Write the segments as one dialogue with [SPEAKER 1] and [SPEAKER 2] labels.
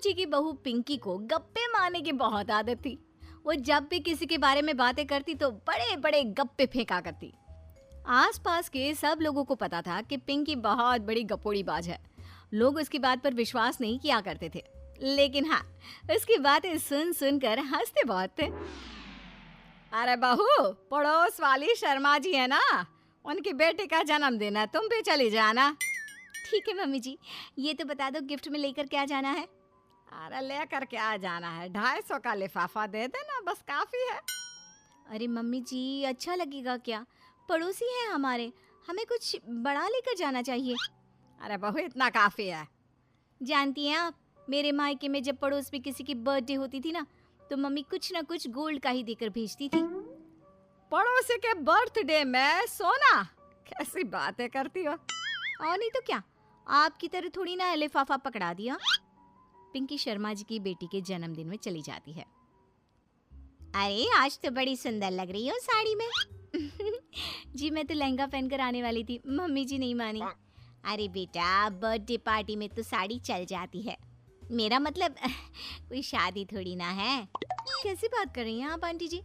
[SPEAKER 1] जी की बहू पिंकी को गप्पे मारने की बहुत आदत थी। वो जब भी किसी के बारे में बातें करती तो बड़े बड़े गप्पे फेंका करती। आसपास के सब लोगों को पता था कि पिंकी बहुत बड़ी गपोड़ी बाज है। लोग उसकी बात पर विश्वास नहीं किया करते थे, लेकिन हाँ, उसकी बातें सुन सुनकर हंसते बहुत थे। अरे बहू, पड़ोस वाली शर्मा जी है ना, उनकी बेटी का जन्मदिन है, तुम भी चली जाना। ठीक है मम्मी जी, ये तो बता दो गिफ्ट में लेकर क्या जाना है? अरे लेकर क्या जाना है, 250 का लिफाफा दे देना, बस काफी है। अरे मम्मी जी, अच्छा लगेगा क्या? पड़ोसी हैं हमारे, हमें कुछ बड़ा लेकर जाना चाहिए। अरे बहू, इतना काफी है। जानती हैं आप, मेरे मायके में जब पड़ोस में किसी की बर्थडे होती थी ना, तो मम्मी कुछ ना कुछ गोल्ड का ही देकर भेजती थी। पड़ोसी के बर्थडे में सोना? कैसी बातें करती हो। और नहीं तो क्या, आपकी तरह थोड़ी ना लिफाफा पकड़ा दिया। पिंकी शर्मा जी की बेटी के जन्मदिन में चली जाती है। अरे आज तो बड़ी सुंदर लग रही हो साड़ी में। जी मैं तो लहंगा पहनकर आने वाली थी, मम्मी जी नहीं मानी। अरे बेटा, बर्थडे पार्टी में तो साड़ी चल जाती है, मेरा मतलब कोई शादी थोड़ी ना है। कैसी बात कर रही हैं आप आंटी जी?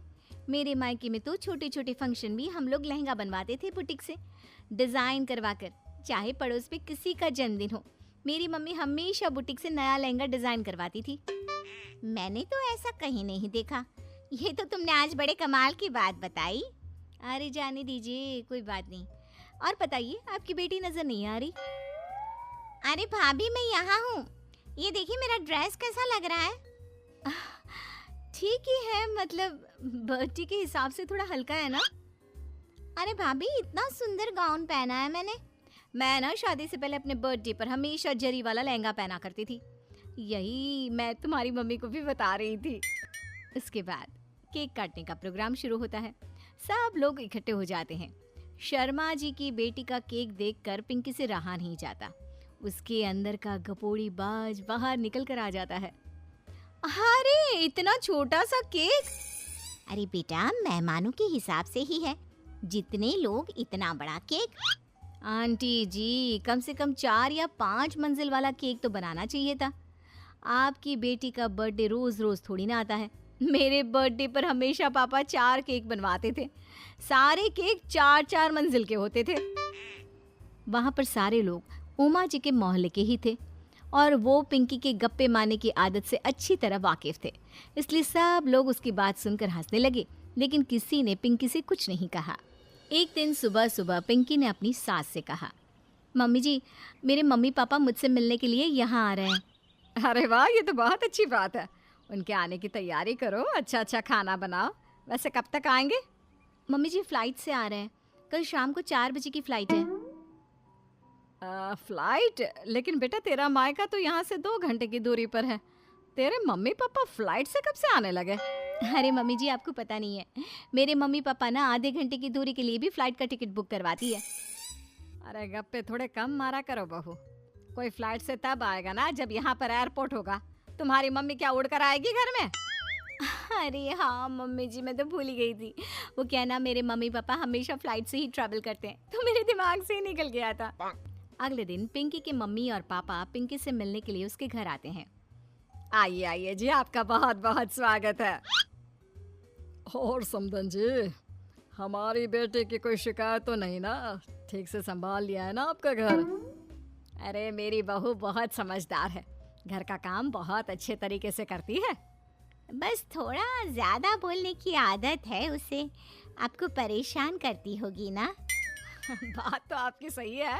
[SPEAKER 1] मेरे मायके में तो छोटे छोटे फंक्शन भी हम लोग लहंगा बनवाते थे बुटीक से, डिजाइन करवाकर। चाहे पड़ोस में किसी का जन्मदिन हो, मेरी मम्मी हमेशा बुटीक से नया लहंगा डिजाइन करवाती थी। मैंने तो ऐसा कहीं नहीं देखा, ये तो तुमने आज बड़े कमाल की बात बताई। अरे जाने दीजिए, कोई बात नहीं। और बताइए, आपकी बेटी नजर नहीं आ रही? अरे भाभी, मैं यहाँ हूँ, ये देखिए मेरा ड्रेस कैसा लग रहा है? ठीक ही है, मतलब बर्थडे के हिसाब से थोड़ा हल्का है ना। अरे भाभी, इतना सुंदर गाउन पहना है मैंने। मैं ना शादी से पहले अपने बर्थडे पर हमेशा जरी वाला लहंगा पहना करती थी, यही मैं तुम्हारी मम्मी को भी बता रही थी। इसके बाद केक काटने का प्रोग्राम शुरू होता है। सब लोग इकट्ठे हो जाते हैं। शर्मा जी की बेटी का केक देखकर पिंकी से रहा नहीं जाता। उसके अंदर का गपोड़ी बाज बाहर निकल कर आ जाता है। अरे इतना छोटा सा केक! अरे बेटा, मेहमानों के हिसाब से ही है, जितने लोग इतना बड़ा केक। आंटी जी, कम से कम 4 या 5 मंजिल वाला केक तो बनाना चाहिए था। आपकी बेटी का बर्थडे रोज रोज थोड़ी ना आता है। मेरे बर्थडे पर हमेशा पापा 4 केक बनवाते थे, सारे केक 4-4 मंजिल के होते थे। वहाँ पर सारे लोग उमा जी के मोहल्ले के ही थे और वो पिंकी के गप्पे मारने की आदत से अच्छी तरह वाकिफ थे, इसलिए सब लोग उसकी बात सुनकर हंसने लगे, लेकिन किसी ने पिंकी से कुछ नहीं कहा। एक दिन सुबह सुबह पिंकी ने अपनी सास से कहा, मम्मी जी, मेरे मम्मी पापा मुझसे मिलने के लिए यहाँ आ रहे हैं। अरे वाह, ये तो बहुत अच्छी बात है, उनके आने की तैयारी करो, अच्छा अच्छा खाना बनाओ। वैसे कब तक आएंगे? मम्मी जी फ्लाइट से आ रहे हैं, कल शाम को 4 बजे की फ्लाइट है। फ्लाइट? लेकिन बेटा तेरा मायका तो यहाँ से 2 घंटे की दूरी पर है, तेरे मम्मी पापा फ्लाइट से कब से आने लगे? अरे मम्मी जी, आपको पता नहीं है, मेरे मम्मी पापा ना आधे घंटे की दूरी के लिए भी फ्लाइट का टिकट बुक करवाती है। अरे गप्पे थोड़े कम मारा करो बहू, कोई फ्लाइट से तब आएगा ना जब यहाँ पर एयरपोर्ट होगा। तुम्हारी मम्मी क्या उड़कर आएगी घर में? अरे हाँ मम्मी जी, मैं तो भूल ही गई थी। वो क्या ना, मेरे मम्मी पापा हमेशा फ्लाइट से ही ट्रैवल करते हैं, तो मेरे दिमाग से ही निकल गया था। अगले दिन पिंकी के मम्मी और पापा पिंकी से मिलने के लिए उसके घर आते हैं। आइए आइए जी, आपका बहुत बहुत स्वागत है। और समदन जी, हमारी बेटे की कोई शिकायत तो नहीं ना? ठीक से संभाल लिया है ना आपका घर? अरे मेरी बहू बहुत समझदार है, घर का काम बहुत अच्छे तरीके से करती है, बस थोड़ा ज्यादा बोलने की आदत है उसे, आपको परेशान करती होगी ना? बात तो आपकी सही है,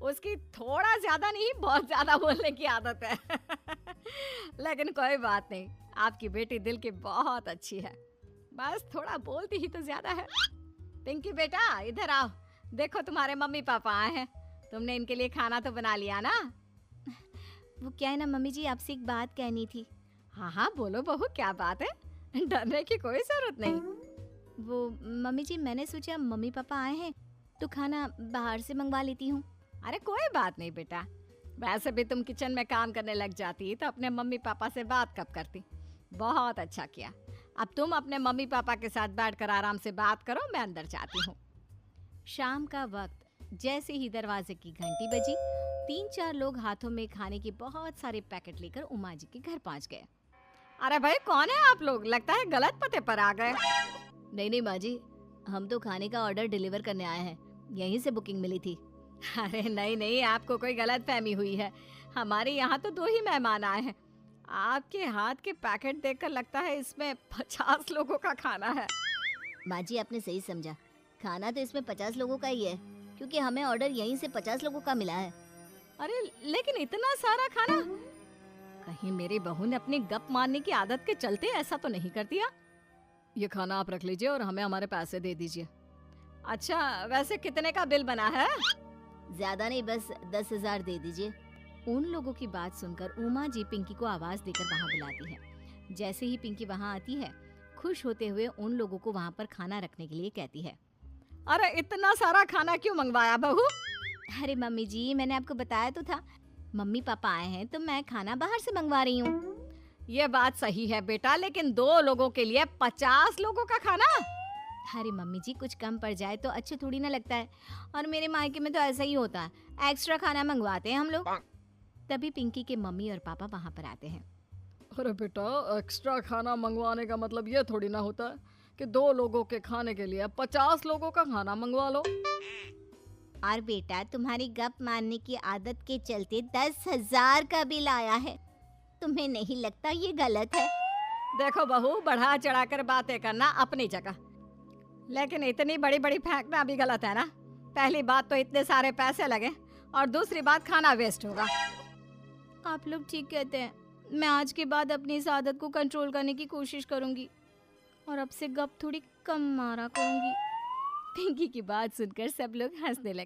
[SPEAKER 1] उसकी थोड़ा ज्यादा नहीं बहुत ज्यादा बोलने की आदत है। लेकिन कोई बात नहीं, आपकी बेटी दिल की बहुत अच्छी है, बस थोड़ा बोलती ही तो ज्यादा है। पिंकी बेटा इधर आओ, देखो तुम्हारे मम्मी पापा आए हैं, तुमने इनके लिए खाना तो बना लिया ना? वो क्या है ना मम्मी जी, आपसे एक बात कहनी थी। हाँ हाँ बोलो बहू, क्या बात है, डरने की कोई जरूरत नहीं। वो मम्मी जी, मैंने सोचा मम्मी पापा आए हैं तो खाना बाहर से मंगवा लेती हूँ। अरे कोई बात नहीं बेटा, वैसे भी तुम किचन में काम करने लग जाती तो अपने मम्मी पापा से बात कब करती। बहुत अच्छा किया, अब तुम अपने मम्मी पापा के साथ बैठकर आराम से बात करो, मैं अंदर जाती हूँ। शाम का वक्त जैसे ही दरवाजे की घंटी बजी, 3-4 लोग हाथों में खाने के बहुत सारे पैकेट लेकर उमा जी के घर पहुंच गए। अरे भाई, कौन है आप लोग? लगता है गलत पते पर आ गए। नहीं नहीं माँ जी, हम तो खाने का ऑर्डर डिलीवर करने आए हैं, यहीं से बुकिंग मिली थी। अरे नहीं नहीं, आपको कोई गलत फहमी हुई है। हमारे यहाँ तो 2 ही मेहमान आए हैं। आपके हाथ के पैकेट देखकर लगता है इसमें 50 लोगों का खाना है। माँ जी, आपने सही समझा, खाना तो इसमें 50 लोगों का ही है, क्योंकि हमें ऑर्डर यहीं से 50 लोगों का मिला है। अरे लेकिन इतना सारा खाना, कहीं मेरी बहू ने अपनी गप मारने की आदत के चलते ऐसा तो नहीं कर दिया? ये खाना आप रख लीजिए और हमें हमारे पैसे दे दीजिए। अच्छा, वैसे कितने का बिल बना है? ज्यादा नहीं, बस 10,000 दे दीजिए। उन लोगों की बात सुनकर उमा जी पिंकी को आवाज देकर वहाँ बुलाती है। जैसे ही पिंकी वहाँ आती है, खुश होते हुए उन लोगों को वहाँ पर खाना रखने के लिए कहती है। अरे इतना सारा खाना क्यों मंगवाया बहू? अरे मम्मी जी, मैंने आपको बताया तो था, मम्मी पापा आए हैं तो मैं खाना बाहर से मंगवा रही हूँ। ये बात सही है बेटा, लेकिन 2 लोगों के लिए 50 लोगों का खाना? अरे मम्मी जी, कुछ कम पड़ जाए तो अच्छा थोड़ी ना लगता है, और मेरे मायके में तो ऐसा ही होता है, एक्स्ट्रा खाना मंगवाते हैं हम लोग। तभी पिंकी के मम्मी और पापा वहाँ पर आते हैं। अरे बेटा, एक्स्ट्रा खाना मंगवाने का मतलब ये थोड़ी ना होता है कि 2 लोगों के खाने के लिए 50 लोगों का खाना मंगवा लो। और बेटा, तुम्हारी गप मारने की आदत के चलते 10,000 का बिल आया है, तुम्हें नहीं लगता ये गलत है? देखो बहू, बढ़ा चढ़ाकर बातें करना अपनी जगह, लेकिन इतनी बड़ी बड़ी फेंकना भी गलत है ना। पहली बात तो इतने सारे पैसे लगे, और दूसरी बात खाना वेस्ट होगा। आप लोग ठीक कहते हैं, मैं आज के बाद अपनी इस आदत को कंट्रोल करने की कोशिश करूंगी और अब से गप थोड़ी कम मारा करूंगी। पिंकी की बात सुनकर सब लोग हंसने लगे।